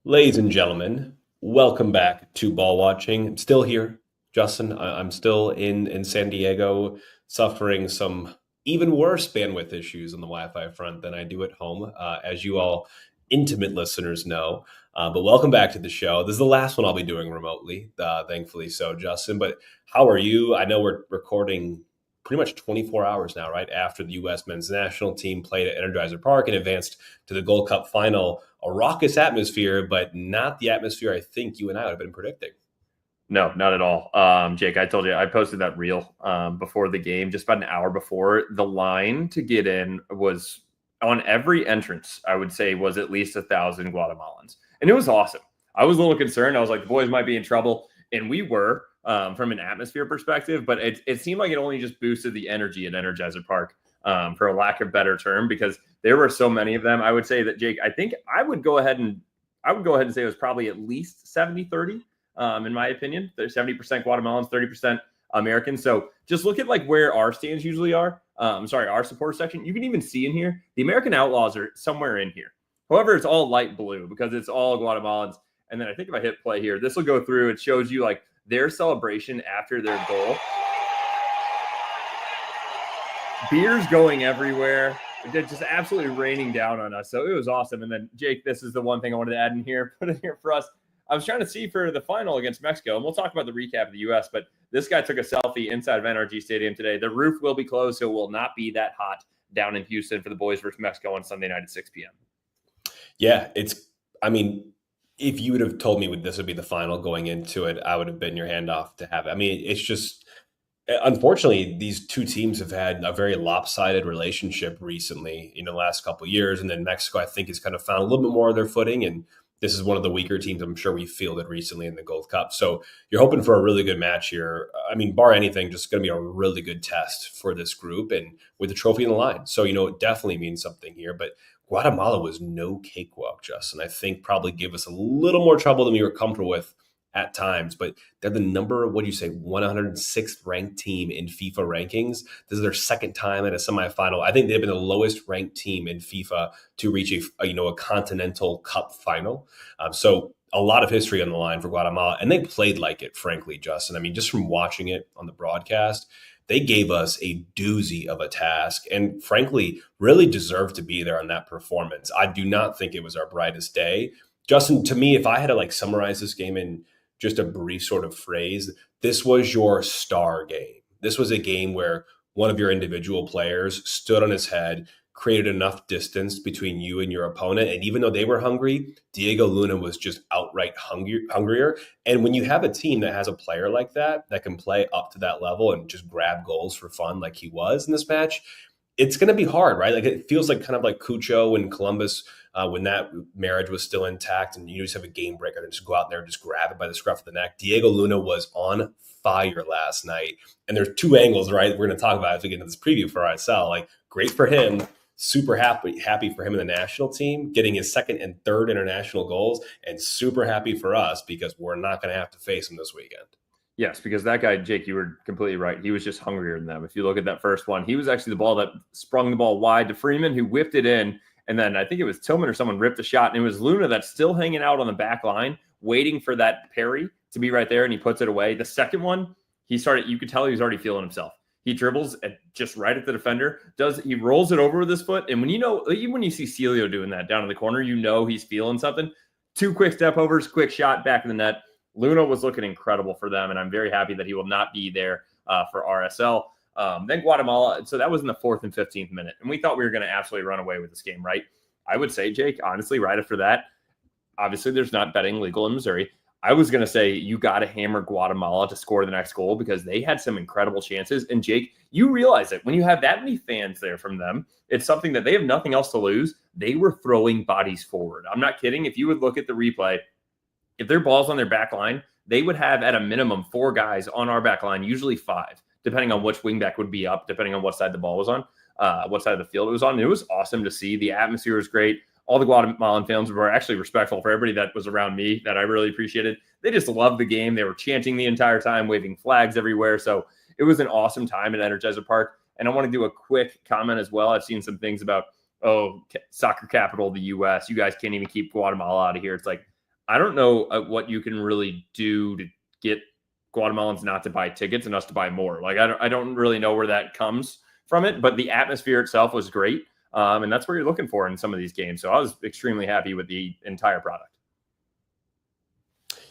Ladies and gentlemen, welcome back to Ball Watching. I'm still here, Justin. I'm still in San Diego, suffering some even worse bandwidth issues on the Wi-Fi front than I do at home, as you all intimate listeners know. But welcome back to the show. This is the last one I'll be doing remotely, thankfully so, Justin. But how are you? I know we're recording pretty much 24 hours now, right after the U.S. men's national team played at Energizer Park and advanced to the Gold Cup final. A raucous atmosphere, but not the atmosphere I think you and I would have been predicting. No, not at all. Jake, I told you, I posted that reel before the game, just about an hour before. The line to get in was on every entrance, I would say, was at least 1,000 Guatemalans. And it was awesome. I was a little concerned. I was like, the boys might be in trouble. And we were from an atmosphere perspective, but it seemed like it only just boosted the energy at Energizer Park, for a lack of better term, because there were so many of them. I would say that, Jake, I think I would go ahead and say it was probably at least 70-30. In my opinion, there's 70% Guatemalans, 30% Americans. So just look at like where our stands usually are. Our support section. You can even see in here, the American Outlaws are somewhere in here. However, it's all light blue because it's all Guatemalans. And then I think if I hit play here, this will go through. It shows you like their celebration after their goal. Beers going everywhere. It's just absolutely raining down on us. So it was awesome. And then, Jake, this is the one thing I wanted to add in here, put in here for us. I was trying to see for the final against Mexico, and we'll talk about the recap of the U.S., but this guy took a selfie inside of NRG Stadium today. The roof will be closed, so it will not be that hot down in Houston for the boys versus Mexico on Sunday night at 6 p.m. Yeah, if you would have told me this would be the final going into it, I would have bitten your hand off to have it. I mean, it's just, unfortunately, these two teams have had a very lopsided relationship recently in the last couple of years. And then Mexico, I think, has kind of found a little bit more of their footing. And this is one of the weaker teams I'm sure we fielded recently in the Gold Cup. So you're hoping for a really good match here. I mean, bar anything, just going to be a really good test for this group and with the trophy in the line. So, it definitely means something here. But Guatemala was no cakewalk, Justin. I think probably gave us a little more trouble than we were comfortable with at times, but they're the 106th ranked team in FIFA rankings. This is their second time at a semifinal. I think they've been the lowest ranked team in FIFA to reach a continental cup final. So a lot of history on the line for Guatemala, and they played like it, frankly, Justin. I mean, just from watching it on the broadcast, they gave us a doozy of a task and frankly, really deserved to be there on that performance. I do not think it was our brightest day. Justin, to me, if I had to summarize this game in just a brief sort of phrase, this was your star game. This was a game where one of your individual players stood on his head, created enough distance between you and your opponent. And even though they were hungry, Diego Luna was just outright hungrier. And when you have a team that has a player like that can play up to that level and just grab goals for fun like he was in this match, it's going to be hard, right? Like it feels like kind of like Cucho in Columbus when that marriage was still intact and you just have a game breaker and just go out there and just grab it by the scruff of the neck. Diego Luna was on fire last night. And there's two angles, right? We're going to talk about as we get into this preview for RSL. Like great for him. Super happy for him in the national team, getting his second and third international goals, and super happy for us because we're not going to have to face him this weekend. Yes, because that guy, Jake, you were completely right. He was just hungrier than them. If you look at that first one, he was actually the ball that sprung the ball wide to Freeman, who whipped it in. And then I think it was Tillman or someone ripped a shot. And it was Luna that's still hanging out on the back line, waiting for that parry to be right there. And he puts it away. The second one, you could tell he was already feeling himself. He dribbles just right at the defender. He rolls it over with his foot. And even when you see Celio doing that down in the corner, he's feeling something. Two quick step overs, quick shot back in the net. Luna was looking incredible for them, and I'm very happy that he will not be there for RSL. Then Guatemala, so that was in the 4th and 15th minute, and we thought we were going to absolutely run away with this game, right? I would say, Jake, honestly, right after that, obviously there's not betting legal in Missouri. I was going to say you got to hammer Guatemala to score the next goal because they had some incredible chances. And Jake, you realize it when you have that many fans there from them, it's something that they have nothing else to lose. They were throwing bodies forward. I'm not kidding. If you would look at the replay, if their ball's on their back line, they would have at a minimum 4 guys on our back line, usually 5, depending on which wingback would be up, depending on what side the ball was on, what side of the field it was on. And it was awesome to see. The atmosphere was great. All the Guatemalan fans were actually respectful for everybody that was around me that I really appreciated. They just loved the game. They were chanting the entire time, waving flags everywhere. So it was an awesome time at Energizer Park. And I want to do a quick comment as well. I've seen some things about, soccer capital of the U.S. You guys can't even keep Guatemala out of here. It's like, I don't know what you can really do to get Guatemalans not to buy tickets and us to buy more. Like, I don't really know where that comes from it, but the atmosphere itself was great. And that's what you're looking for in some of these games. So I was extremely happy with the entire product.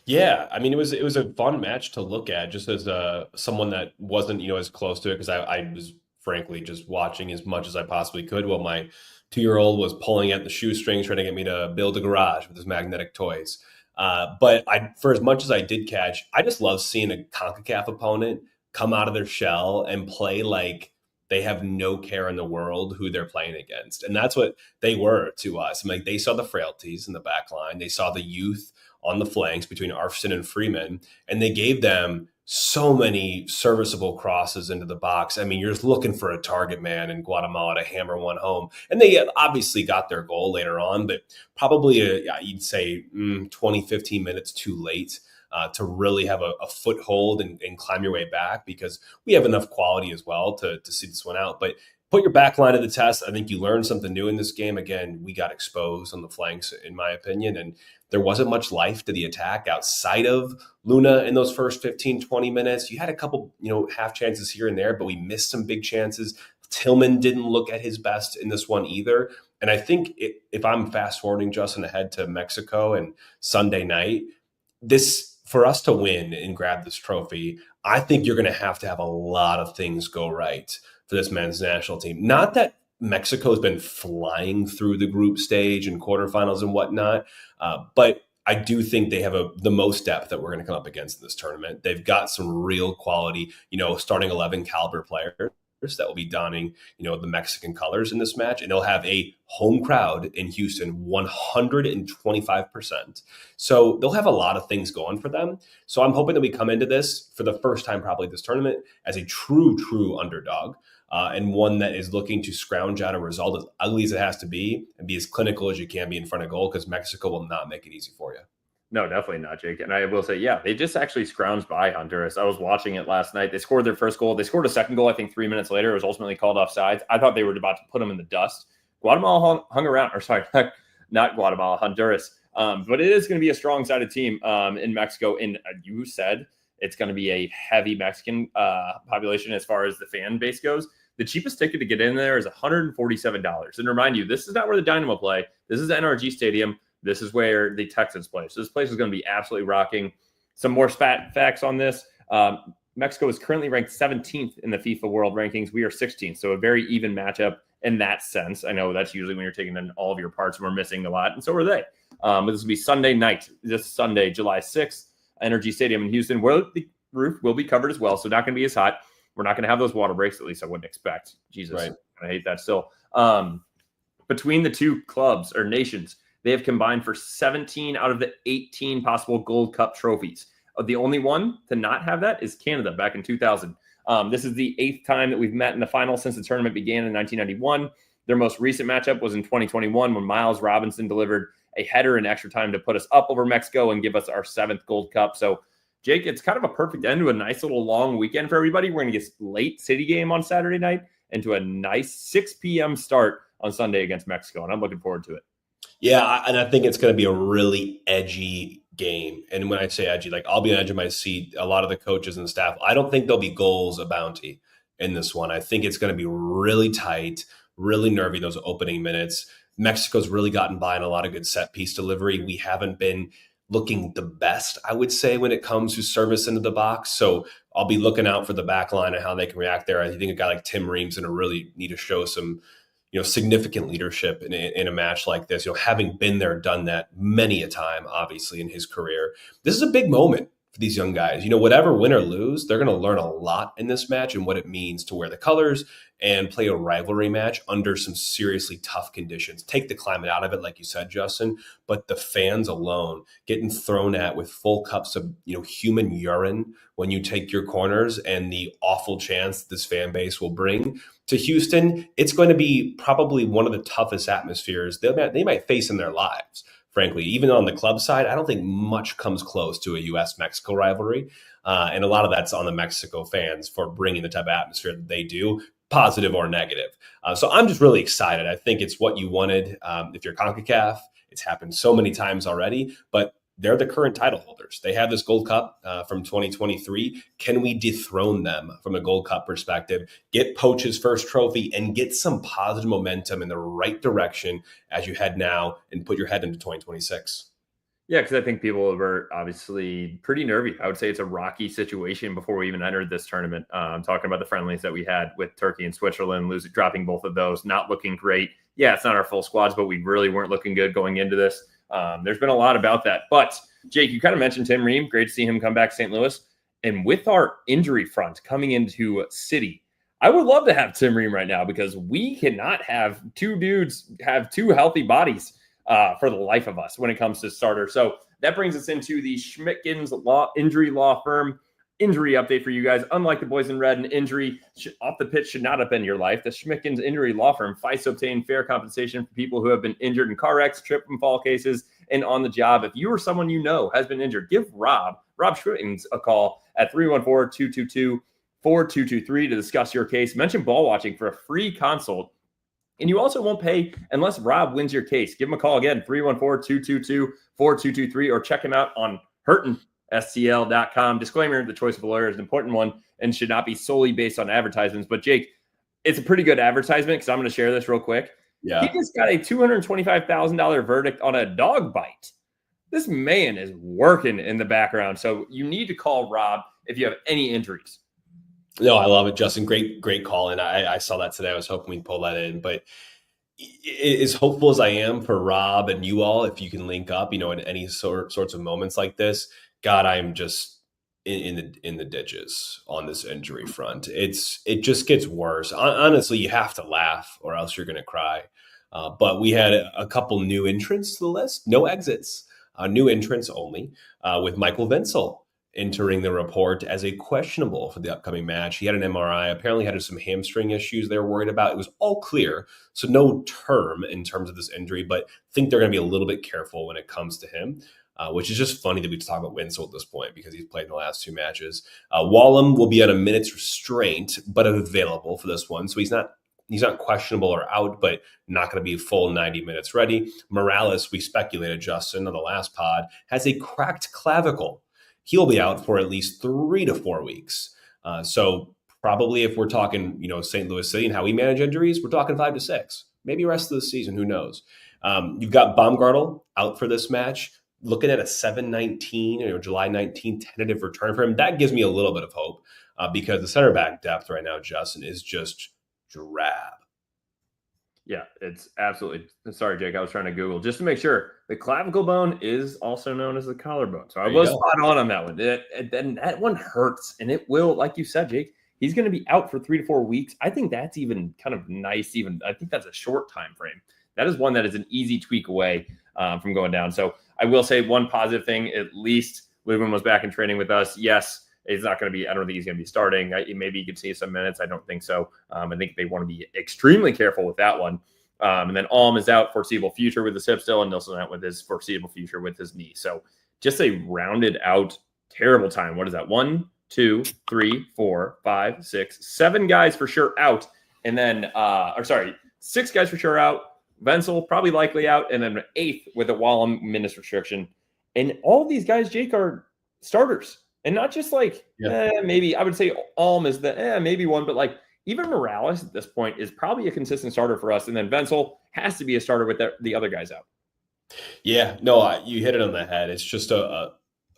Yeah, I mean it was a fun match to look at, just as someone that wasn't as close to it because I was frankly just watching as much as I possibly could while my 2-year-old was pulling at the shoestrings trying to get me to build a garage with his magnetic toys. But for as much as I did catch, I just love seeing a CONCACAF opponent come out of their shell and play like they have no care in the world who they're playing against, and that's what they were to us. I mean, like, they saw the frailties in the back line, they saw the youth on the flanks between Arfson and Freeman, and they gave them so many serviceable crosses into the box. I mean, you're just looking for a target man in Guatemala to hammer one home. And they obviously got their goal later on, but probably, you'd say 20, 15 minutes too late to really have a foothold and climb your way back, because we have enough quality as well to see this one out. But put your back line to the test. I think you learned something new in this game. Again, we got exposed on the flanks, in my opinion, and there wasn't much life to the attack outside of Luna in those first 15, 20 minutes. You had a couple, half chances here and there, but we missed some big chances. Tillman didn't look at his best in this one either. And I think if I'm fast forwarding, Justin, ahead to Mexico and Sunday night, for us to win and grab this trophy, I think you're going to have a lot of things go right for this men's national team. Not that Mexico's been flying through the group stage and quarterfinals and whatnot, but I do think they have the most depth that we're going to come up against in this tournament. They've got some real quality, starting 11 caliber players that will be donning, the Mexican colors in this match. And they'll have a home crowd in Houston, 125%. So they'll have a lot of things going for them. So I'm hoping that we come into this for the first time, probably this tournament, as a true underdog. And one that is looking to scrounge out a result as ugly as it has to be and be as clinical as you can be in front of goal, because Mexico will not make it easy for you. No, definitely not, Jake. And I will say, yeah, they just actually scrounged by Honduras. I was watching it last night. They scored their first goal. They scored a second goal, I think 3 minutes later. It was ultimately called offsides. I thought they were about to put them in the dust. Guatemala hung around, or sorry, not Guatemala, Honduras. But it is going to be a strong-sided team in Mexico. And you said it's going to be a heavy Mexican population as far as the fan base goes. The cheapest ticket to get in there is $147. And remind you, this is not where the Dynamo play. This is NRG Stadium. This is where the Texans play. So this place is going to be absolutely rocking. Some more facts on this. Mexico is currently ranked 17th in the FIFA World Rankings. We are 16th. So a very even matchup in that sense. I know that's usually when you're taking in all of your parts and we're missing a lot. And so are they. But this will be Sunday night, this Sunday, July 6th, Energy Stadium in Houston, where the roof will be covered as well. So not going to be as hot. We're not going to have those water breaks, at least I wouldn't expect. Jesus, right. I hate that still. Between the two clubs or nations, they have combined for 17 out of the 18 possible Gold Cup trophies. The only one to not have that is Canada back in 2000. This is the 8th time that we've met in the final since the tournament began in 1991. Their most recent matchup was in 2021 when Miles Robinson delivered a header in extra time to put us up over Mexico and give us our 7th Gold Cup. So, Jake, it's kind of a perfect end to a nice little long weekend for everybody. We're going to get late city game on Saturday night and to a nice 6 p.m. start on Sunday against Mexico, and I'm looking forward to it. Yeah, and I think it's going to be a really edgy game. And when I say edgy, like, I'll be on the edge of my seat. A lot of the coaches and staff, I don't think there'll be goals a bounty in this one. I think it's going to be really tight, really nervy those opening minutes. Mexico's really gotten by in a lot of good set piece delivery. We haven't been looking the best, I would say, when it comes to service into the box. So I'll be looking out for the back line and how they can react there. I think a guy like Tim Ream's going to really need to show some significant leadership in a match like this, having been there, done that many a time, obviously, in his career. This is a big moment for these young guys. Whatever win or lose, they're going to learn a lot in this match and what it means to wear the colors and play a rivalry match under some seriously tough conditions. Take the climate out of it, like you said, Justin, but the fans alone getting thrown at with full cups of, human urine when you take your corners, and the awful chance this fan base will bring to Houston. It's going to be probably one of the toughest atmospheres they might face in their lives. Frankly, even on the club side, I don't think much comes close to a U.S.-Mexico rivalry. And a lot of that's on the Mexico fans for bringing the type of atmosphere that they do, positive or negative. So I'm just really excited. I think it's what you wanted. If you're CONCACAF, it's happened so many times already. But they're the current title holders. They have this Gold Cup from 2023. Can we dethrone them from a Gold Cup perspective, get Poach's first trophy, and get some positive momentum in the right direction as you head now and put your head into 2026? Yeah, because I think people were obviously pretty nervy. I would say it's a rocky situation before we even entered this tournament. Talking about the friendlies that we had with Turkey and Switzerland, dropping both of those, not looking great. Yeah, it's not our full squads, but we really weren't looking good going into this. There's been a lot about that. But, Jake, you kind of mentioned Tim Ream. Great to see him come back to St. Louis. And with our injury front coming into City, I would love to have Tim Ream right now because we cannot have two dudes have two healthy bodies for the life of us when it comes to starter. So that brings us into the Schmidtgens Injury Law Firm injury update for you guys. Unlike the boys in red, an injury off the pitch should not have been your life. The Schmidtgens Injury Law Firm fights to obtain fair compensation for people who have been injured in car wrecks, trip and fall cases, and on the job. If you or someone you know has been injured, give Rob Schmidtgens a call at 314-222-4223 to discuss your case. Mention ball watching for a free consult. And you also won't pay unless Rob wins your case. Give him a call again, 314-222-4223, or check him out on HurtonSTL.com. Disclaimer, the choice of a lawyer is an important one and should not be solely based on advertisements. But, Jake, it's a pretty good advertisement because I'm going to share this real quick. Yeah. He just got a $225,000 verdict on a dog bite. This man is working in the background. So you need to call Rob if you have any injuries. No, I love it, Justin. Great call. And I saw that today. I was hoping we'd pull that in. But as hopeful as I am for Rob and you all, if you can link up, in any sorts of moments like this, God, I'm just in the ditches on this injury front. It just gets worse. Honestly, you have to laugh or else you're going to cry. But we had a couple new entrants to the list, no exits, new entrants only, with Michael Wenzel entering the report as a questionable for the upcoming match. He had an MRI, apparently had some hamstring issues they were worried about. It was all clear, so no term in terms of this injury, but think they're going to be a little bit careful when it comes to him, which is just funny that we talk about Wenzel at this point because he's played in the last two matches. Wallum will be on a minute's restraint, but available for this one, so he's not questionable or out, but not going to be full 90 minutes ready. Morales, we speculated, Justin, on the last pod, has a cracked clavicle. He'll be out for at least 3 to 4 weeks. So probably if we're talking, St. Louis City and how we manage injuries, we're talking 5 to 6, maybe rest of the season. Who knows? You've got Baumgartel out for this match, looking at a 7/19, July 19 tentative return for him. That gives me a little bit of hope because the center back depth right now, Justin, is just drab. Yeah, it's absolutely. Sorry, Jake. I was trying to Google just to make sure. The clavicle bone is also known as the collarbone. So I was spot on that one. Then that one hurts, and it will, like you said, Jake. He's going to be out for 3 to 4 weeks. I think that's even kind of nice. Even I think that's a short time frame. That is one that is an easy tweak away from going down. So I will say one positive thing. At least Lubin was back in training with us. Yes. He's not going to be, I don't think he's going to be starting. Maybe you could see some minutes. I don't think so. I think they want to be extremely careful with that one. And then Alm is out foreseeable future with his hip still, and Nilsson out with his foreseeable future with his knee. So just a rounded out terrible time. What is that? 1, 2, 3, 4, 5, 6, 7 guys for sure out. And then, 6 guys for sure out. Wenzel probably likely out. And then 8th with a Wallum minutes restriction. And all these guys, Jake, are starters. And not just maybe I would say Alm is the maybe one, but even Morales at this point is probably a consistent starter for us. And then Wenzel has to be a starter with the other guys out. Yeah, no, you hit it on the head. It's just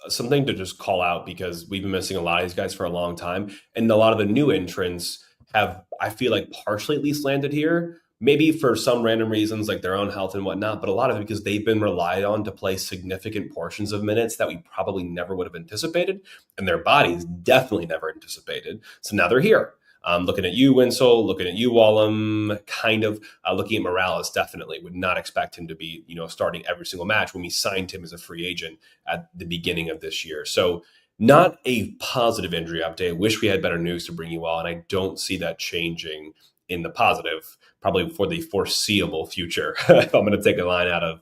something to just call out because we've been missing a lot of these guys for a long time. And a lot of the new entrants have, I feel like, partially at least landed here. Maybe for some random reasons like their own health and whatnot, but a lot of it because they've been relied on to play significant portions of minutes that we probably never would have anticipated, and their bodies definitely never anticipated. So now they're here. Looking at you, Wenzel, looking at you, Wallum, kind of looking at Morales, definitely would not expect him to be, starting every single match when we signed him as a free agent at the beginning of this year. So not a positive injury update. I wish we had better news to bring you all, and I don't see that changing in the positive, probably for the foreseeable future. If I'm going to take a line out of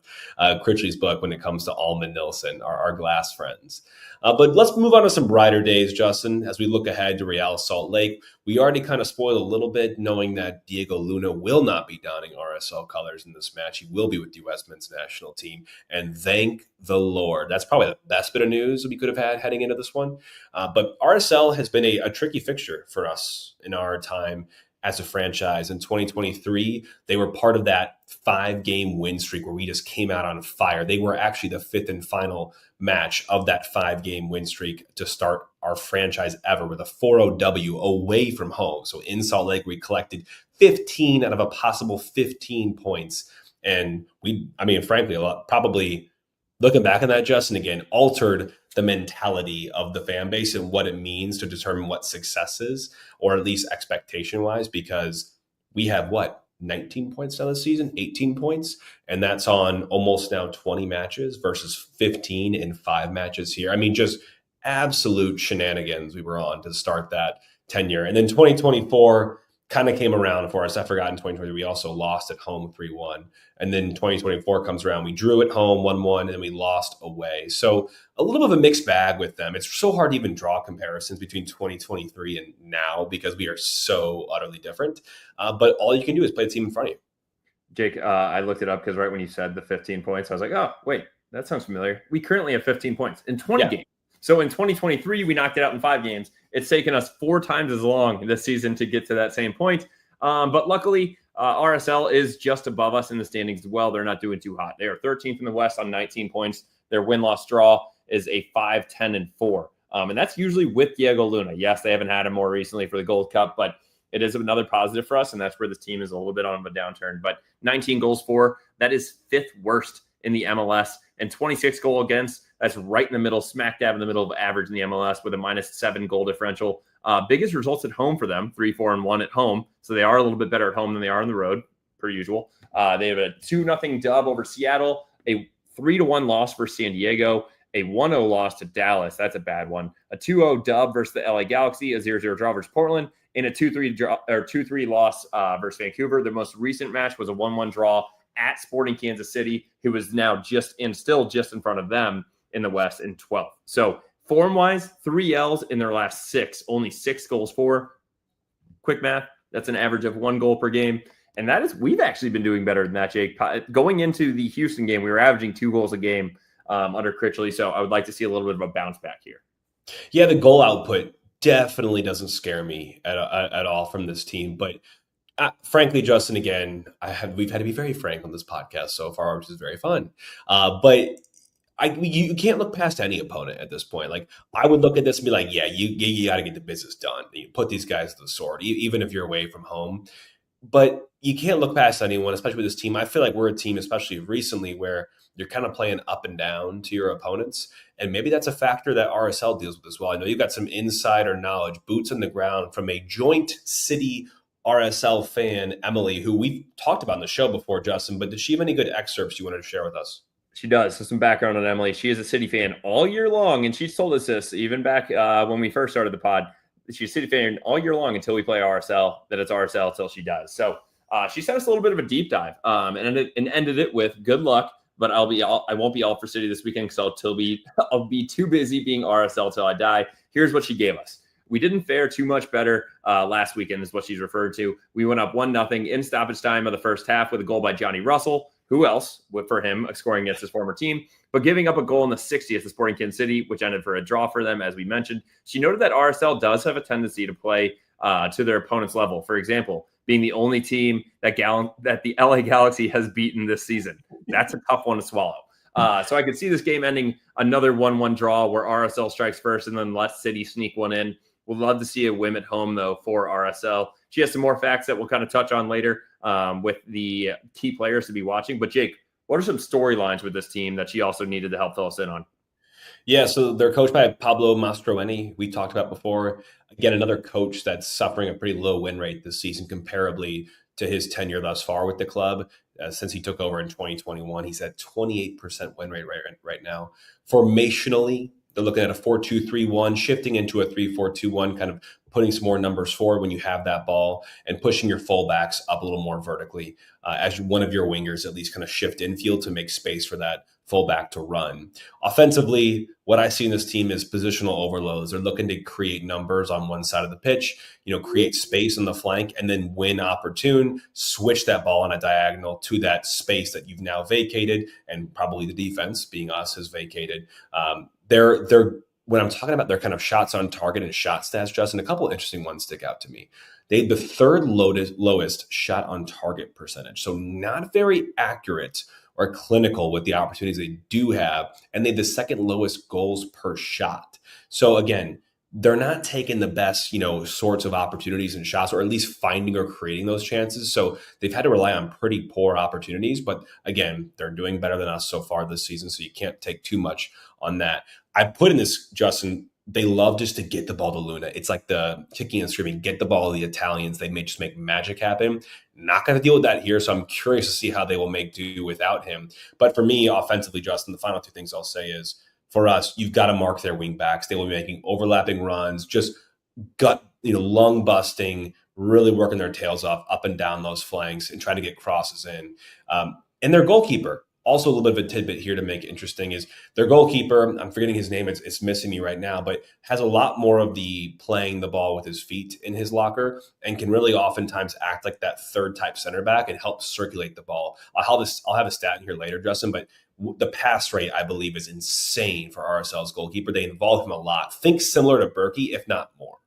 Critchley's book when it comes to Allman Nilsson, our glass friends. But let's move on to some brighter days, Justin, as we look ahead to Real Salt Lake. We already kind of spoiled a little bit, knowing that Diego Luna will not be donning RSL colors in this match. He will be with the U.S. men's national team. And thank the Lord. That's probably the best bit of news we could have had heading into this one. But RSL has been a tricky fixture for us in our time as a franchise. In 2023, they were part of that 5-game win streak where we just came out on fire. They were actually the 5th and final match of that 5-game win streak to start our franchise ever with a 4-0 W away from home. So in Salt Lake, we collected 15 out of a possible 15 points. And frankly, probably looking back on that, Justin, again, altered the mentality of the fan base and what it means to determine what success is, or at least expectation-wise, because we have, 19 points down the season, 18 points, and that's on almost now 20 matches versus 15 in 5 matches here. Just absolute shenanigans we were on to start that tenure. And then 2024 kind of came around for us. I forgot in 2023, we also lost at home 3-1. And then 2024 comes around. We drew at home 1-1, and then we lost away. So a little bit of a mixed bag with them. It's so hard to even draw comparisons between 2023 and now because we are so utterly different. But all you can do is play the team in front of you. Jake, I looked it up because right when you said the 15 points, I was like, oh, wait, that sounds familiar. We currently have 15 points in 20 games. So in 2023, we knocked it out in 5 games. It's taken us 4 times as long this season to get to that same point. But luckily, RSL is just above us in the standings as well. They're not doing too hot. They are 13th in the West on 19 points. Their win-loss draw is a 5-10-4. And that's usually with Diego Luna. Yes, they haven't had him more recently for the Gold Cup, but it is another positive for us, and that's where this team is a little bit on a downturn. But 19 goals for, that is 5th worst in the MLS, and 26 goal against, that's right in the middle, smack dab in the middle of average in the MLS with a -7 goal differential. Biggest results at home for them, 3-4-1 at home. So they are a little bit better at home than they are on the road, per usual. They have a 2-0 dub over Seattle, a 3-1 loss for San Diego, a 1-0 loss to Dallas. That's a bad one. A 2-0 dub versus the LA Galaxy, a 0-0 draw versus Portland, and a 2-3 loss versus Vancouver. The most recent match was a 1-1 draw at Sporting Kansas City, who is now still just in front of them in the West in 12th. So form-wise, 3 L's in their last 6, only 6 goals for. Quick math, that's an average of 1 goal per game. And we've actually been doing better than that, Jake. Going into the Houston game, we were averaging 2 goals a game under Critchley. So I would like to see a little bit of a bounce back here. Yeah, the goal output definitely doesn't scare me at all from this team. But frankly, Justin, again, we've had to be very frank on this podcast so far, which is very fun. But you can't look past any opponent at this point. Like, I would look at this and be like, yeah, you got to get the business done. You put these guys to the sword, even if you're away from home. But you can't look past anyone, especially with this team. I feel like we're a team, especially recently, where you're kind of playing up and down to your opponents. And maybe that's a factor that RSL deals with as well. I know you've got some insider knowledge, boots on the ground from a joint city RSL fan, Emily, who we've talked about in the show before, Justin, but did she have any good excerpts you wanted to share with us? She does. So some background on Emily. She is a City fan all year long, and she's told us this even back when we first started the pod. She's a City fan all year long until we play RSL, that it's RSL until she does. So she sent us a little bit of a deep dive and ended it with good luck, but I won't be all for City this weekend because I'll be too busy being RSL till I die. Here's what she gave us. We didn't fare too much better last weekend is what she's referred to. We went up 1-0 in stoppage time of the first half with a goal by Johnny Russell. Who else for him scoring against his former team, but giving up a goal in the 60th to Sporting Kansas City, which ended for a draw for them, as we mentioned. She noted that RSL does have a tendency to play to their opponent's level. For example, being the only team that the LA Galaxy has beaten this season. That's a tough one to swallow. So I could see this game ending another 1-1 draw where RSL strikes first and then lets City sneak one in. We'll love to see a win at home, though, for RSL. She has some more facts that we'll kind of touch on later with the key players to be watching. But, Jake, what are some storylines with this team that she also needed to help fill us in on? Yeah, so they're coached by Pablo Mastroeni, we talked about before. Again, another coach that's suffering a pretty low win rate this season comparably to his tenure thus far with the club. Since he took over in 2021, he's at 28% win rate right now. Formationally, They're looking at a 4-2-3-1, shifting into a 3-4-2-1, kind of putting some more numbers forward when you have that ball and pushing your fullbacks up a little more vertically as one of your wingers at least kind of shift infield to make space for that fullback to run. Offensively, what I see in this team is positional overloads. They're looking to create numbers on one side of the pitch, create space on the flank, and then when opportune, switch that ball on a diagonal to that space that you've now vacated, and probably the defense, being us, has vacated. They're when I'm talking about their kind of shots on target and shot stats, Justin, a couple of interesting ones stick out to me. They had the third lowest shot on target percentage, so not very accurate or clinical with the opportunities they do have, and they have the second lowest goals per shot. So again, they're not taking the best, sorts of opportunities and shots, or at least finding or creating those chances. So they've had to rely on pretty poor opportunities. But again, they're doing better than us so far this season, so you can't take too much on that. I put in this, Justin, they love just to get the ball to Luna. It's like the kicking and screaming, get the ball to the Italians. They may just make magic happen. Not going to deal with that here, so I'm curious to see how they will make do without him. But for me, offensively, Justin, the final two things I'll say is, for us, you've got to mark their wing backs. They will be making overlapping runs, just gut, lung busting, really working their tails off up and down those flanks and trying to get crosses in. And their goalkeeper, also a little bit of a tidbit here to make it interesting, is their goalkeeper, I'm forgetting his name, it's missing me right now, but has a lot more of the playing the ball with his feet in his locker and can really oftentimes act like that third type center back and help circulate the ball. I'll have a stat in here later, Justin, but the pass rate, I believe, is insane for RSL's goalkeeper. They involve him a lot. Think similar to Berkey, if not more.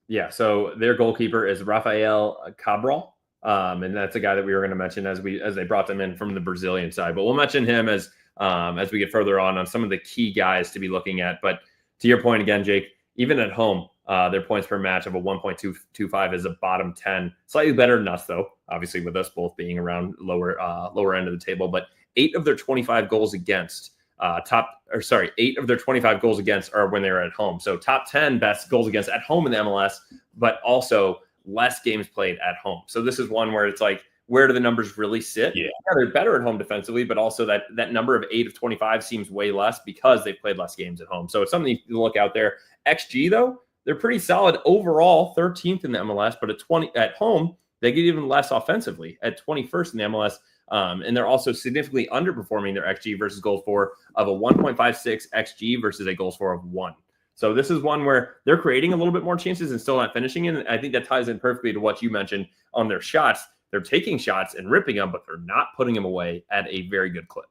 Yeah, so their goalkeeper is Rafael Cabral. And that's a guy that we were going to mention as they brought them in from the Brazilian side. But we'll mention him as we get further on some of the key guys to be looking at. But to your point again, Jake, even at home, their points per match of a 1.225 is a bottom 10. Slightly better than us, though, obviously, with us both being around lower end of the table. But 8 of their 25 goals against 8 of their 25 goals against are when they were at home. So top 10 best goals against at home in the MLS, but also less games played at home. So this is one where it's like, where do the numbers really sit? Yeah, they're better at home defensively, but also that number of 8 of 25 seems way less because they've played less games at home. So it's something you look out there. XG, though, they're pretty solid overall, 13th in the MLS, but at home, they get even less offensively at 21st in the MLS. And they're also significantly underperforming their XG versus goals for of a 1.56 XG versus a goals for of 1. So this is one where they're creating a little bit more chances and still not finishing. And I think that ties in perfectly to what you mentioned on their shots. They're taking shots and ripping them, but they're not putting them away at a very good clip.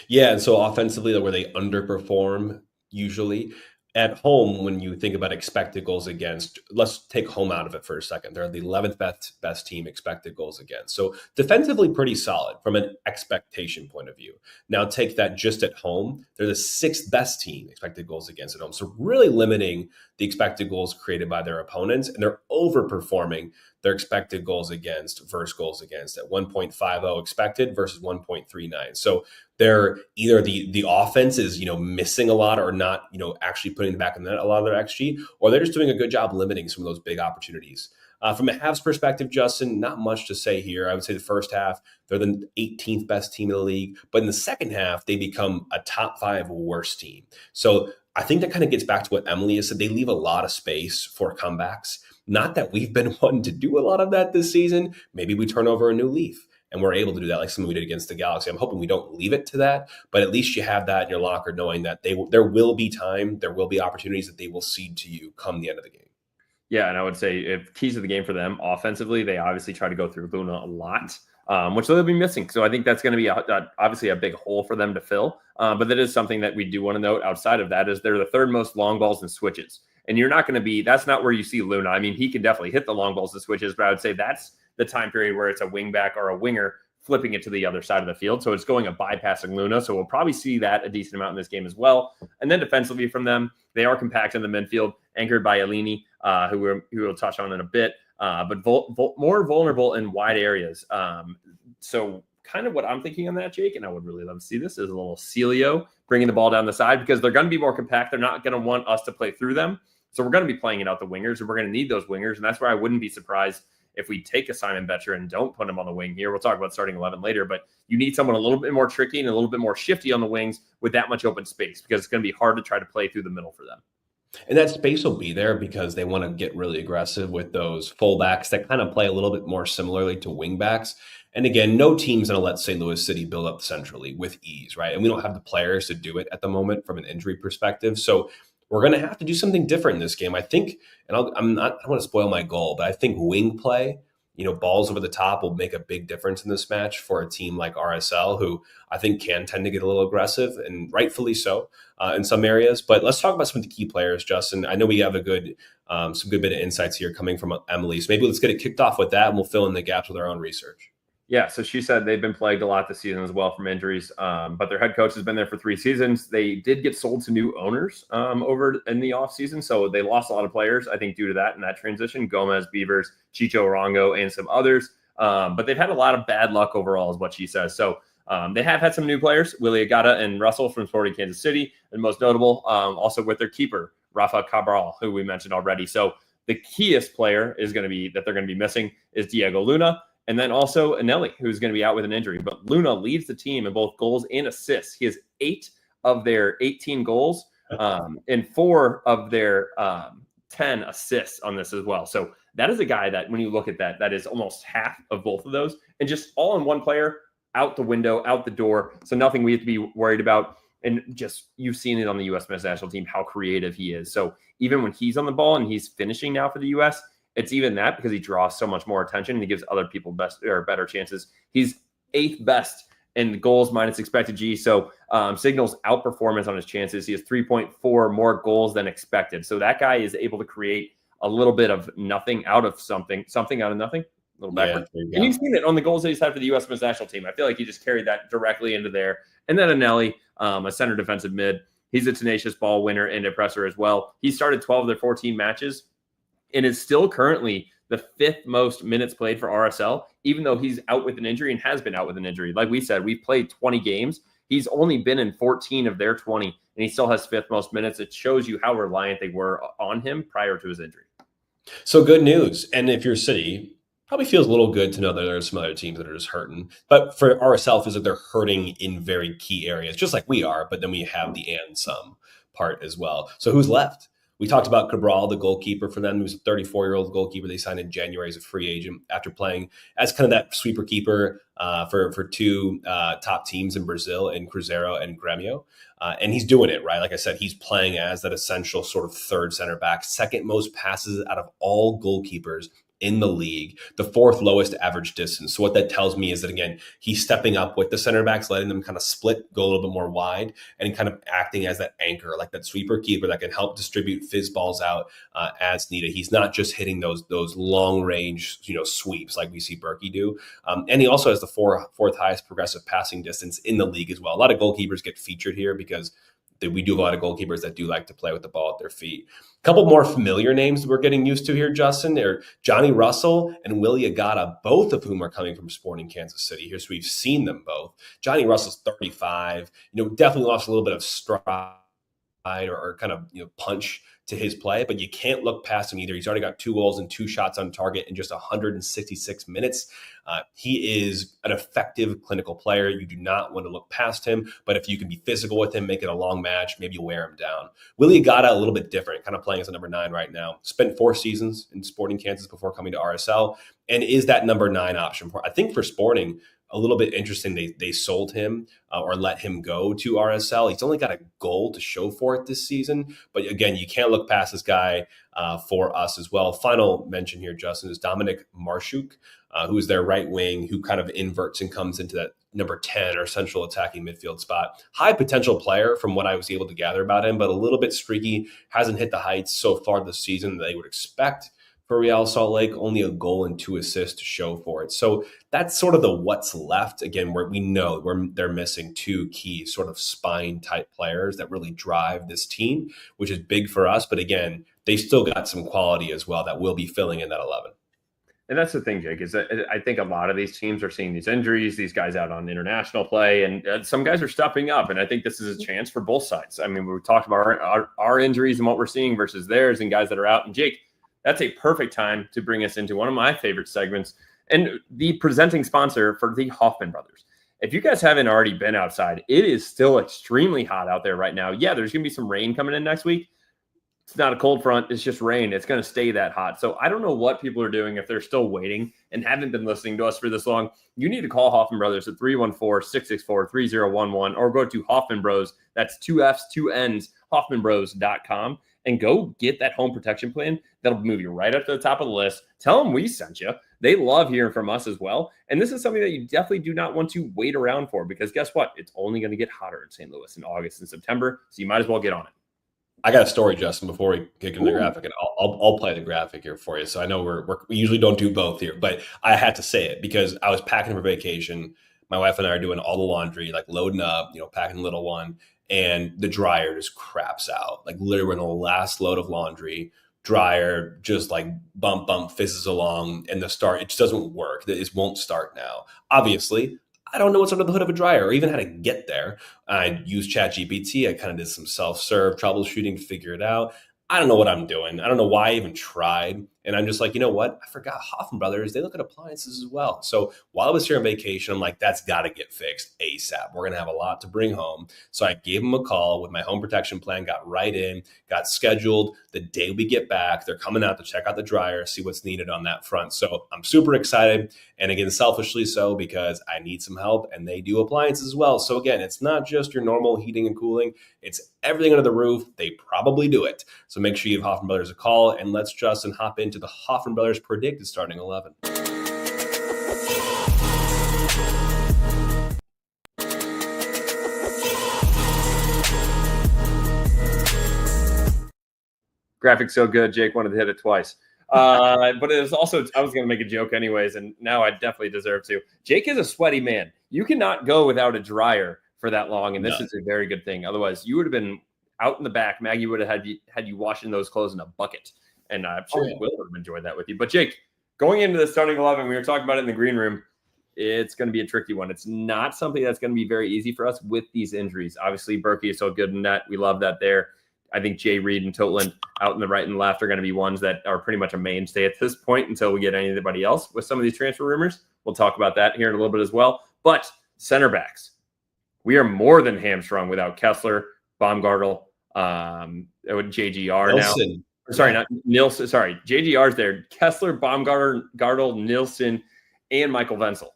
Yeah, and so offensively, where they underperform usually. At home, when you think about expected goals against, let's take home out of it for a second. They're the 11th best team expected goals against. So defensively pretty solid from an expectation point of view. Now take that just at home. They're the 6th best team expected goals against at home. So really limiting the expected goals created by their opponents, and they're overperforming their expected goals against versus goals against at 1.50 expected versus 1.39. So they're either the offense is, missing a lot or not, actually putting back in a lot of their XG, or they're just doing a good job limiting some of those big opportunities. From a halves perspective, Justin, not much to say here. I would say the first half, they're the 18th best team in the league. But in the second half, they become a top 5 worst team. So I think that kind of gets back to what Emily has said. They leave a lot of space for comebacks. Not that we've been wanting to do a lot of that this season. Maybe we turn over a new leaf and we're able to do that like something we did against the Galaxy. I'm hoping we don't leave it to that, but at least you have that in your locker knowing that there will be time, there will be opportunities that they will cede to you come the end of the game. Yeah, and I would say if keys of the game for them offensively, they obviously try to go through Luna a lot, which they'll be missing. So I think that's going to be obviously a big hole for them to fill. But that is something that we do want to note outside of that is they're the 3rd most long balls and switches. And you're not going to that's not where you see Luna. I mean, he can definitely hit the long balls and switches, but I would say that's the time period where it's a wing back or a winger flipping it to the other side of the field. So it's going a bypassing Luna. So we'll probably see that a decent amount in this game as well. And then defensively from them, they are compact in the midfield, anchored by Elini, who we'll touch on in a bit, but more vulnerable in wide areas. So kind of what I'm thinking on that, Jake, and I would really love to see this, is a little Celio bringing the ball down the side because they're going to be more compact. They're not going to want us to play through them. So we're going to be playing it out the wingers, and we're going to need those wingers. And that's where I wouldn't be surprised if we take a Simon Betcher and don't put him on the wing here. We'll talk about starting 11 later, but you need someone a little bit more tricky and a little bit more shifty on the wings with that much open space, because it's going to be hard to try to play through the middle for them. And that space will be there because they want to get really aggressive with those fullbacks that kind of play a little bit more similarly to wingbacks. And again, no team's going to let St. Louis City build up centrally with ease, right? And we don't have the players to do it at the moment from an injury perspective. So we're going to have to do something different in this game. I think, and I don't want to spoil my goal, but I think wing play, balls over the top will make a big difference in this match for a team like RSL, who I think can tend to get a little aggressive, and rightfully so in some areas. But let's talk about some of the key players, Justin. I know we have some good bit of insights here coming from Emily. So maybe let's get it kicked off with that, and we'll fill in the gaps with our own research. Yeah, so she said they've been plagued a lot this season as well from injuries, but their head coach has been there for 3 seasons. They did get sold to new owners over in the offseason, so they lost a lot of players, I think, due to that and that transition. Gomez, Beavers, Chicho Arango, and some others. But they've had a lot of bad luck overall is what she says. So they have had some new players, Willie Agata and Russell from Sporting Kansas City, and most notable, also with their keeper, Rafa Cabral, who we mentioned already. So the keyest player that they're going to be missing is Diego Luna. And then also Anelli, who's going to be out with an injury. But Luna leads the team in both goals and assists. He has 8 of their 18 goals and 4 of their 10 assists on this as well. So that is a guy that, when you look at that, that is almost half of both of those. And just all in one player, out the window, out the door. So nothing we have to be worried about. And just, you've seen it on the U.S. men's national team, how creative he is. So even when he's on the ball and he's finishing now for the U.S., it's even that because he draws so much more attention and he gives other people better chances. He's 8th best in the goals minus expected G. So signals outperformance on his chances. He has 3.4 more goals than expected. So that guy is able to create a little bit of nothing out of something out of nothing. A little backwards. Yeah, and you've seen it on the goals that he's had for the U.S. men's national team. I feel like he just carried that directly into there. And then Anelli, a center defensive mid. He's a tenacious ball winner and a presser as well. He started 12 of their 14 matches and is still currently the 5th most minutes played for RSL, even though he's out with an injury and has been out with an injury. Like we said, we've played 20 games. He's only been in 14 of their 20, and he still has 5th most minutes. It shows you how reliant they were on him prior to his injury. So good news. And if you're City, probably feels a little good to know that there's some other teams that are just hurting. But for RSL, feels like they're hurting in very key areas, just like we are. But then we have the and some part as well. So who's left? We talked about Cabral, the goalkeeper for them. He was a 34-year-old goalkeeper they signed in January as a free agent after playing as kind of that sweeper keeper for 2 top teams in Brazil, in Cruzeiro and Grêmio. And he's doing it, right? Like I said, he's playing as that essential sort of third center back, 2nd most passes out of all goalkeepers in the league, the 4th lowest average distance. So what that tells me is that, again, he's stepping up with the center backs, letting them kind of split, go a little bit more wide, and kind of acting as that anchor, like that sweeper keeper that can help distribute fizz balls out as needed. He's not just hitting those long range, sweeps like we see Berkey do. And he also has the 4th highest progressive passing distance in the league as well. A lot of goalkeepers get featured here because we do have a lot of goalkeepers that do like to play with the ball at their feet. A couple more familiar names we're getting used to here, Justin. They're Johnny Russell and Willie Agata, both of whom are coming from Sporting Kansas City here. So we've seen them both. Johnny Russell's 35, definitely lost a little bit of stride or kind of punch to his play, but you can't look past him either. He's already got 2 goals and 2 shots on target in just 166 minutes. He is an effective clinical player. You do not want to look past him, but if you can be physical with him, make it a long match, maybe you wear him down. Willie Agata, a little bit different, kind of playing as a number 9 right now. Spent 4 seasons in Sporting Kansas before coming to RSL, and is that number 9 option for, I think, for Sporting. A little bit interesting. They sold him or let him go to RSL. He's only got a goal to show for it this season. But again, you can't look past this guy for us as well. Final mention here, Justin, is Dominic Marshuk, who is their right wing, who kind of inverts and comes into that number 10 or central attacking midfield spot. High potential player from what I was able to gather about him, but a little bit streaky. Hasn't hit the heights so far this season that they would expect for Real Salt Lake. Only a goal and 2 assists to show for it. So that's sort of the what's left. Again, where we know they're missing 2 key sort of spine type players that really drive this team, which is big for us. But again, they still got some quality as well that will be filling in that 11. And that's the thing, Jake, is that I think a lot of these teams are seeing these injuries, these guys out on international play, and some guys are stepping up. And I think this is a chance for both sides. I mean, we talked about our injuries and what we're seeing versus theirs and guys that are out. And Jake, that's a perfect time to bring us into one of my favorite segments and the presenting sponsor for the Hoffman Brothers. If you guys haven't already been outside, it is still extremely hot out there right now. Yeah, there's going to be some rain coming in next week. It's not a cold front. It's just rain. It's going to stay that hot. So I don't know what people are doing if they're still waiting and haven't been listening to us for this long. You need to call Hoffman Brothers at 314-664-3011 or go to Hoffman Bros. That's 2 F's, 2 N's, hoffmanbros.com and go get that home protection plan. That'll move you right up to the top of the list. Tell them we sent you. They love hearing from us as well. And this is something that you definitely do not want to wait around for because guess what? It's only going to get hotter in St. Louis in August and September. So you might as well get on it. I got a story, Justin, before we kick into the graphic, and I'll play the graphic here for you. So I know we usually don't do both here, but I had to say it because I was packing for vacation. My wife and I are doing all the laundry, like loading up, packing the little one, and the dryer just craps out. Like literally we're in the last load of laundry. Dryer just like bump fizzes along, and it just doesn't work. It won't start now. Obviously, I don't know what's under the hood of a dryer or even how to get there. I used ChatGPT. I kind of did some self-serve troubleshooting to figure it out. I don't know what I'm doing. I don't know why I even tried. And I'm just like, you know what? I forgot Hoffman Brothers. They look at appliances as well. So while I was here on vacation, I'm like, that's got to get fixed ASAP. We're going to have a lot to bring home. So I gave them a call with my home protection plan, got right in, got scheduled the day we get back. They're coming out to check out the dryer, see what's needed on that front. So I'm super excited. And again, selfishly so because I need some help and they do appliances as well. So again, it's not just your normal heating and cooling. It's everything under the roof. They probably do it. So make sure you give Hoffman Brothers a call and let's Justin hop into the Hoffman Brothers predicted starting 11. Graphics so good, Jake wanted to hit it twice. But it was also, I was going to make a joke anyways, and now I definitely deserve to. Jake is a sweaty man. You cannot go without a dryer for that long, and this is a very good thing. Otherwise, you would have been out in the back. Maggie would have had you washing those clothes in a bucket, and I'm sure Will would have enjoyed that with you. But Jake, going into the starting 11, we were talking about it in the green room. It's going to be a tricky one. It's not something that's going to be very easy for us with these injuries. Obviously, Berkey is so good in that. We love that there. I think Jay Reed and Totland out in the right and left are going to be ones that are pretty much a mainstay at this point until we get anybody else with some of these transfer rumors. We'll talk about that here in a little bit as well. But center backs, we are more than hamstrung without Kessler, Baumgartel, JGR Nilsson. now. Sorry, not Nilsson. Sorry, JGR's there. Kessler, Baumgartel, Nilsson, and Michael Wenzel.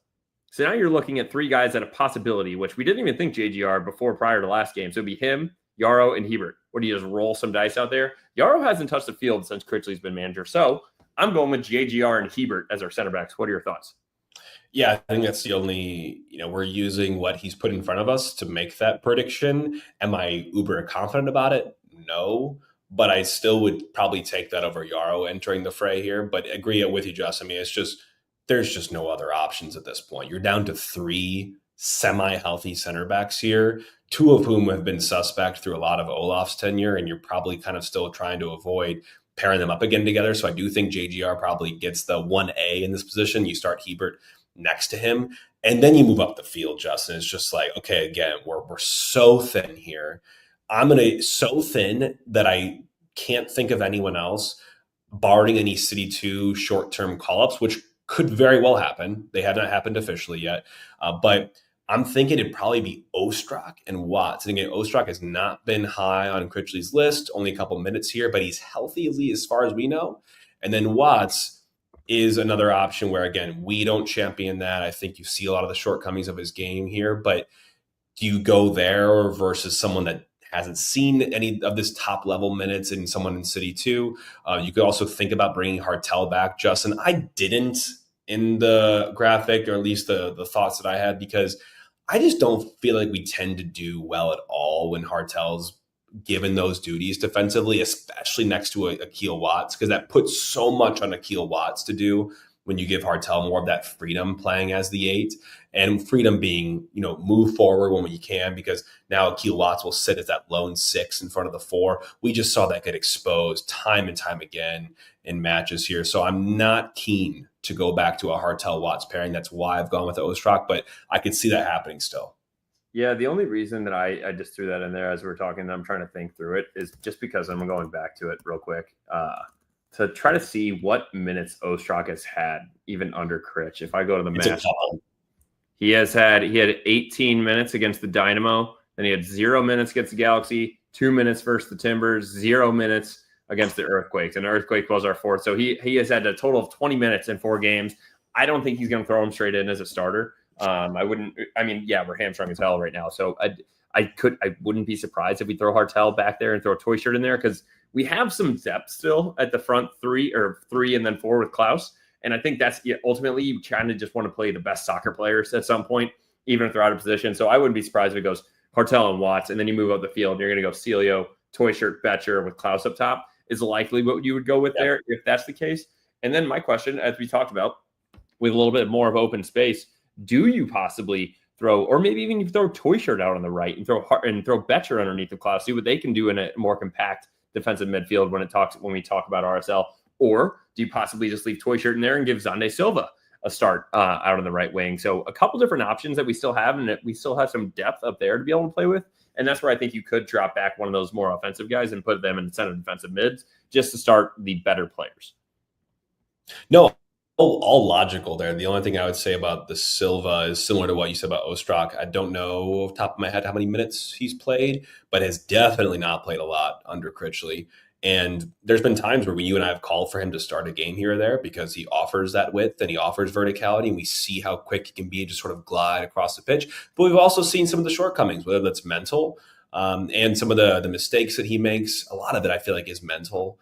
So now you're looking at three guys at a possibility, which we didn't even think JGR before prior to last game. So it'd be him, Yarrow, and Hebert. What do you just roll some dice out there? Yarrow hasn't touched the field since Critchley's been manager. So I'm going with JGR and Hebert as our center backs. What are your thoughts? Yeah, I think that's the only, we're using what he's put in front of us to make that prediction. Am I uber confident about it? No, but I still would probably take that over Yarrow entering the fray here. But agree with you, Justin. I mean, there's just no other options at this point. You're down to three semi-healthy center backs here, two of whom have been suspect through a lot of Olaf's tenure, and you're probably kind of still trying to avoid pairing them up again together. So I do think JGR probably gets the 1A in this position. You start Hebert next to him, and then you move up the field, Justin. It's just like, okay, again, we're so thin here. So thin that I can't think of anyone else, barring any City 2 short-term call-ups, which could very well happen. They have not happened officially yet, but I'm thinking it'd probably be Ostrak and Watts. And again, Ostrak has not been high on Critchley's list, only a couple minutes here, but he's healthy as far as we know. And then Watts is another option where, again, we don't champion that. I think you see a lot of the shortcomings of his game here, but do you go there versus someone that hasn't seen any of this top level minutes and someone in City 2? You could also think about bringing Hartel back, Justin. I didn't in the graphic, or at least the thoughts that I had, because I just don't feel like we tend to do well at all when Hartel's given those duties defensively, especially next to Akil Watts, because that puts so much on Akil Watts to do when you give Hartel more of that freedom playing as the 8, and freedom being, move forward when you can, because now Akil Watts will sit as that lone 6 in front of the 4. We just saw that get exposed time and time again in matches here. So I'm not keen to go back to a Hartel Watts pairing. That's why I've gone with the Ostrak, but I could see that happening still. Yeah, the only reason that I just threw that in there as we were talking, I'm trying to think through it, is just because I'm going back to it real quick. to try to see what minutes Ostrak has had, even under Critch. If I go to the It's a match, couple. he had 18 minutes against the Dynamo. Then he had 0 minutes against the Galaxy, 2 minutes versus the Timbers, 0 minutes against the Earthquakes. And the Earthquake was our fourth. So he has had a total of 20 minutes in 4 games. I don't think he's going to throw him straight in as a starter. We're hamstrung as hell right now. So I wouldn't be surprised if we throw Hartel back there and throw Toyshirt in there, because we have some depth still at the front three and then 4 with Klaus. And I think that's ultimately you kind of just want to play the best soccer players at some point, even if they're out of position. So I wouldn't be surprised if it goes Hartel and Watts, and then you move up the field and you're going to go Celio, Toyshirt, Betcher with Klaus up top is likely what you would go with there if that's the case. And then my question, as we talked about, with a little bit more of open space, do you possibly throw, or maybe even you throw Toyshirt out on the right and throw Betcher underneath the Klaus, see what they can do in a more compact defensive midfield when we talk about RSL? Or do you possibly just leave Toyshirt in there and give Xande Silva a start out on the right wing? So a couple different options that we still have, and that we still have some depth up there to be able to play with. And that's where I think you could drop back one of those more offensive guys and put them in center defensive mids just to start the better players. No, all logical there. The only thing I would say about the Silva is similar to what you said about Ostrak. I don't know off the top of my head how many minutes he's played, but has definitely not played a lot under Critchley. And there's been times where you and I have called for him to start a game here or there because he offers that width and he offers verticality, and we see how quick he can be and just sort of glide across the pitch. But we've also seen some of the shortcomings, whether that's mental and some of the mistakes that he makes. A lot of it I feel like is mental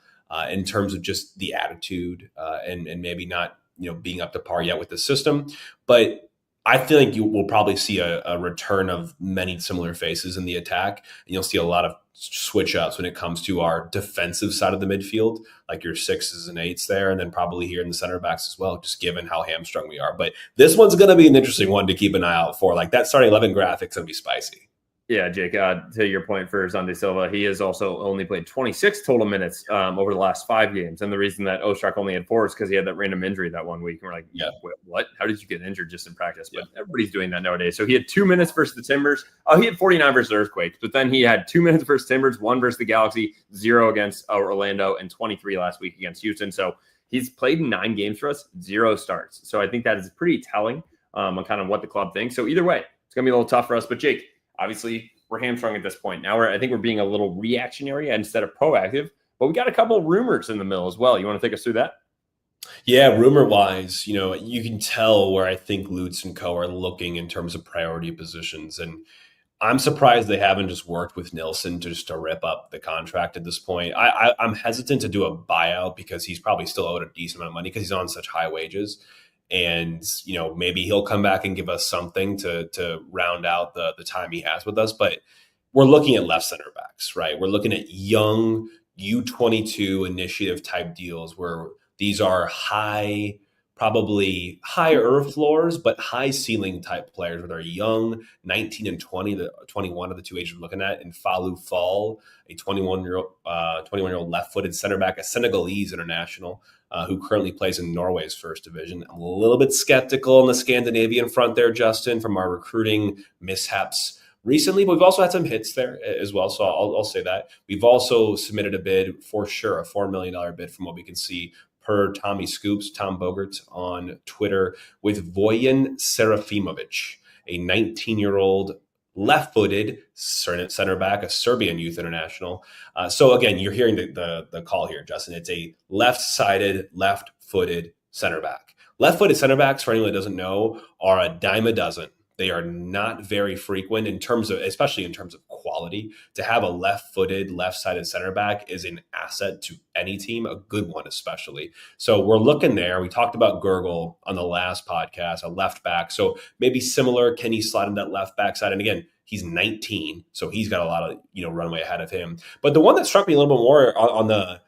in terms of just the attitude and maybe not being up to par yet with the system. But I feel like you will probably see a return of many similar faces in the attack, and you'll see a lot of switch ups when it comes to our defensive side of the midfield, like your 6s and 8s there, and then probably here in the center backs as well, just given how hamstrung we are. But this one's going to be an interesting one to keep an eye out for. Like that starting 11 graphic's going to be spicy. Yeah, Jake, to your point for Xande Silva, he has also only played 26 total minutes over the last 5 games. And the reason that Ostrak only had 4 is because he had that random injury that one week. And we're like, what? How did you get injured just in practice? But everybody's doing that nowadays. So he had 2 minutes versus the Timbers. Oh, he had 49 versus the Earthquakes. But then he had 2 minutes versus Timbers, 1 versus the Galaxy, 0 against Orlando, and 23 last week against Houston. So he's played in 9 games for us, 0 starts. So I think that is pretty telling on kind of what the club thinks. So either way, it's going to be a little tough for us. But Jake, obviously, we're hamstrung at this point. Now I think we're being a little reactionary instead of proactive, but we got a couple of rumors in the middle as well. You want to take us through that? Yeah, rumor-wise, you can tell where I think Lutz and co are looking in terms of priority positions. And I'm surprised they haven't just worked with Nilsson just to rip up the contract at this point. I'm hesitant to do a buyout because he's probably still owed a decent amount of money because he's on such high wages. And, maybe he'll come back and give us something to round out the time he has with us. But we're looking at left center backs, right? We're looking at young U22 initiative type deals where these are probably higher floors, but high ceiling type players with our young 19 and 21 of the 2 ages we're looking at, and Falou Fall, a 21-year-old left-footed center back, a Senegalese international who currently plays in Norway's first division. I'm a little bit skeptical on the Scandinavian front there, Justin, from our recruiting mishaps recently, but we've also had some hits there as well. So I'll say that. We've also submitted a bid for sure, a $4 million bid from what we can see per Tommy Scoops, Tom Bogert on Twitter, with Vojislav Serafimovic, a 19-year-old left-footed center back, a Serbian youth international. So again, you're hearing the call here, Justin. It's a left-sided, left-footed center back. Left-footed center backs, for anyone that doesn't know, are a dime a dozen. They are not very frequent especially in terms of quality. To have a left-footed, left-sided center back is an asset to any team, a good one especially. So we're looking there. We talked about Gurgel on the last podcast, a left back. So maybe similar, can he slide in that left back side? And again, he's 19, so he's got a lot of runway ahead of him. But the one that struck me a little bit more on the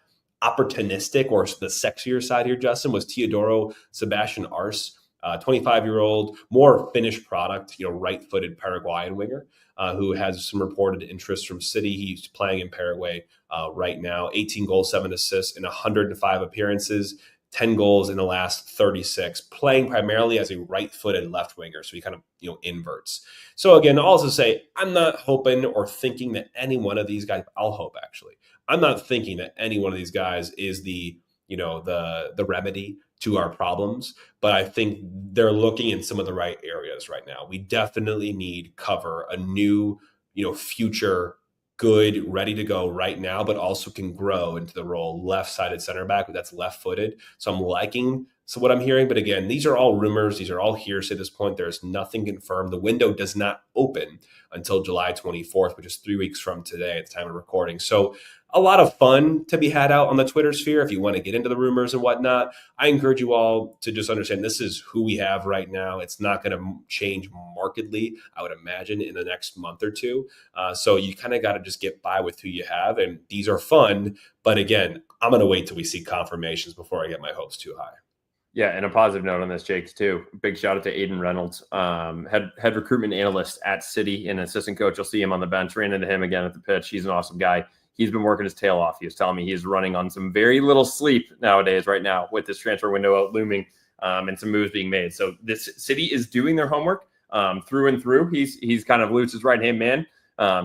opportunistic or the sexier side here, Justin, was Teodoro Sebastian Ars. 25-year-old, more finished product, right-footed Paraguayan winger who has some reported interest from City. He's playing in Paraguay right now. 18 goals, 7 assists in 105 appearances, 10 goals in the last 36, playing primarily as a right-footed left winger. So he kind of, inverts. So again, I'll also say, I'm not hoping or thinking that any one of these guys, I'll hope actually, I'm not thinking that any one of these guys is the the remedy to our problems. But I think they're looking in some of the right areas right now. We definitely need cover, a new, future good, ready to go right now, but also can grow into the role left-sided center back that's left-footed. So I'm liking what I'm hearing. But again, these are all rumors. These are all hearsay at this point. There's nothing confirmed. The window does not open until July 24th, which is 3 weeks from today at the time of recording. So a lot of fun to be had out on the Twitter sphere if you want to get into the rumors and whatnot. I encourage you all to just understand this is who we have right now. It's not going to change markedly, I would imagine, in the next month or two. So you kind of got to just get by with who you have. And these are fun. But again, I'm going to wait till we see confirmations before I get my hopes too high. Yeah, and a positive note on this, Jake, too. Big shout out to Aiden Reynolds, head recruitment analyst at City and assistant coach. You'll see him on the bench. Ran into him again at the pitch. He's an awesome guy. He's been working his tail off. He was telling me he's running on some very little sleep nowadays right now with this transfer window out looming and some moves being made. So this City is doing their homework through and through. He's kind of Lutz's right-hand man.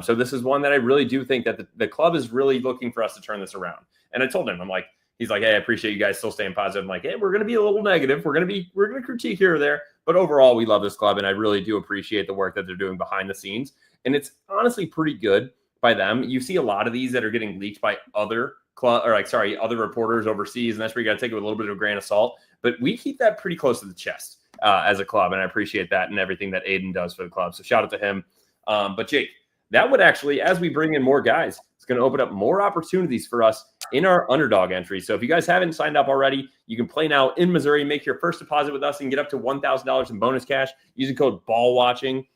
So this is one that I really do think that the club is really looking for us to turn this around. And I told him, he's like, hey, I appreciate you guys still staying positive. I'm like, hey, we're going to be a little negative. We're going to critique here or there. But overall, we love this club. And I really do appreciate the work that they're doing behind the scenes. And it's honestly pretty good by them. You see a lot of these that are getting leaked by other reporters overseas. And that's where you got to take it with a little bit of a grain of salt. But we keep that pretty close to the chest as a club. And I appreciate that and everything that Aiden does for the club. So shout out to him. But Jake, that would actually, as we bring in more guys, it's going to open up more opportunities for us in our underdog entry. So if you guys haven't signed up already, you can play now in Missouri, make your first deposit with us and get up to $1,000 in bonus cash using code BALLWATCHING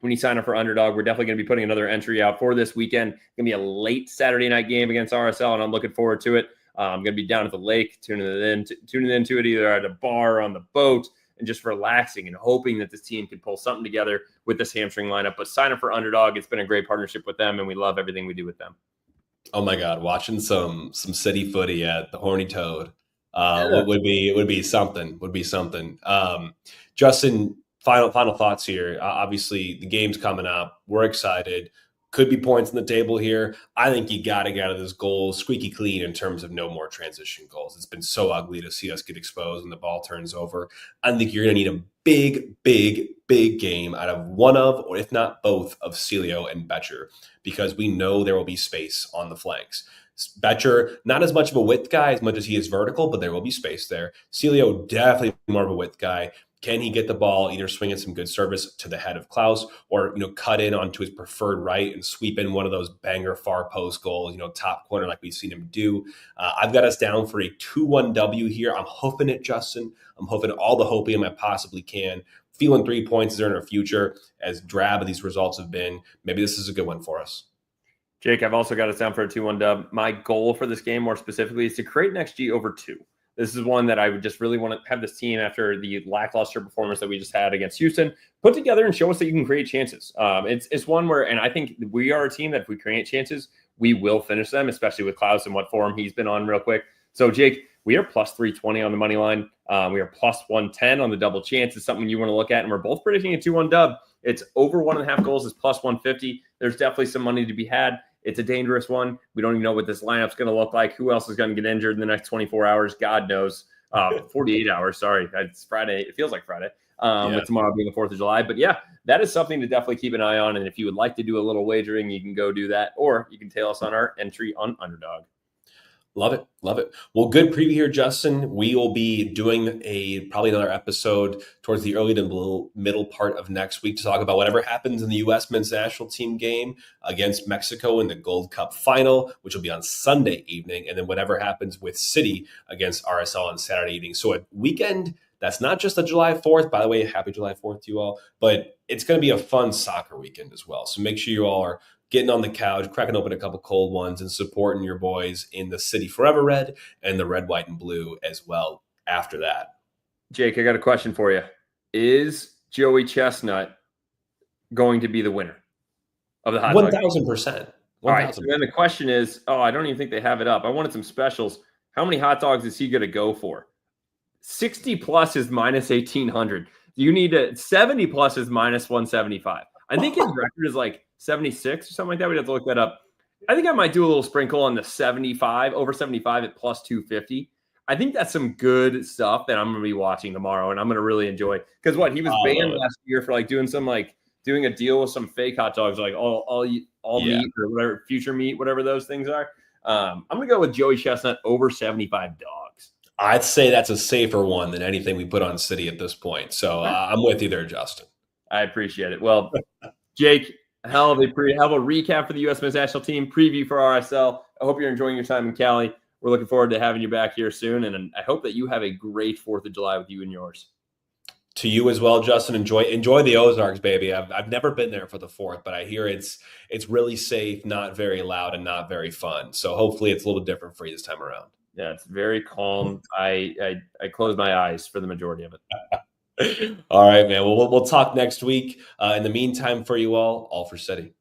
when you sign up for underdog. We're definitely going to be putting another entry out for this weekend. It's going to be a late Saturday night game against RSL, and I'm looking forward to it. I'm going to be down at the lake, tuning into it either at a bar or on the boat, and just relaxing and hoping that this team can pull something together with this hamstring lineup. But sign up for Underdog. It's been a great partnership with them, and we love everything we do with them. Oh my God, watching some City footy at the Horny Toad would be something. Justin, final thoughts here. Obviously, the game's coming up. We're excited. Could be points on the table here. I think you got to get out of this goal squeaky clean in terms of no more transition goals. It's been so ugly to see us get exposed and the ball turns over. I think you're going to need a big game out of one of, or if not both, of Celio and Betcher, because we know there will be space on the flanks. Betcher, not as much of a width guy as much as he is vertical, but there will be space there. Celio, definitely more of a width guy. Can he get the ball, either swinging some good service to the head of Klaus or, cut in onto his preferred right and sweep in one of those banger far post goals, top corner like we've seen him do. I've got us down for a 2-1 W here. I'm hoping it, Justin. I'm hoping all the hopium I possibly can. Feeling 3 points is in our future, as drab these results have been. Maybe this is a good one for us. Jake, I've also got us down for a 2-1 dub. My goal for this game, more specifically, is to create an XG over 2. This is one that I would just really want to have this team, after the lackluster performance that we just had against Houston, put together and show us that you can create chances. It's one where, and I think we are a team that if we create chances, we will finish them, especially with Klaus and what form he's been on real quick. So, Jake, we are plus 320 on the money line. We are plus 110 on the double chance. It's something you want to look at, and we're both predicting a 2-1 dub. It's over 1.5 goals is plus 150. There's definitely some money to be had. It's a dangerous one. We don't even know what this lineup's going to look like. Who else is going to get injured in the next 24 hours? God knows. 48 hours. Sorry. It's Friday. It feels like Friday. With tomorrow being the 4th of July. But yeah, that is something to definitely keep an eye on. And if you would like to do a little wagering, you can go do that. Or you can tail us on our entry on Underdog. Love it. Well, good preview here, Justin. We will be doing probably another episode towards the early to middle part of next week to talk about whatever happens in the U.S. men's national team game against Mexico in the Gold Cup Final, which will be on Sunday evening, and then whatever happens with City against RSL on Saturday evening. So a weekend that's not just a July 4th. By the way, happy July 4th to you all. But it's going to be a fun soccer weekend as well. So make sure you all are getting on the couch, cracking open a couple cold ones, and supporting your boys in the City Forever Red and the Red, White, and Blue as well after that. Jake, I got a question for you. Is Joey Chestnut going to be the winner of the hot dog? 1,000%. All right, so then the question is, I don't even think they have it up. I wanted some specials. How many hot dogs is he going to go for? 60 plus is minus 1,800. You need 70 plus is minus 175. I think his record is like 76 or something like that. We'd have to look that up. I think I might do a little sprinkle on the 75, over 75 at plus 250. I think that's some good stuff that I'm going to be watching tomorrow, and I'm going to really enjoy. Because what he was I banned love it. last year for like doing a deal with some fake hot dogs, like all Yeah. meat or whatever, future meat, whatever those things are. I'm going to go with Joey Chestnut over 75 dogs. I'd say that's a safer one than anything we put on City at this point. So I'm with you there, Justin. I appreciate it. Well, Jake, hell of a recap for the U.S. men's national team, preview for RSL. I hope you're enjoying your time in Cali. We're looking forward to having you back here soon, and I hope that you have a great 4th of July with you and yours. To you as well, Justin. Enjoy the Ozarks, baby. I've never been there for the 4th, but I hear it's really safe, not very loud, and not very fun. So hopefully it's a little different for you this time around. Yeah, it's very calm. I close my eyes for the majority of it. All right, man. Well, we'll talk next week. In the meantime, for you all for City.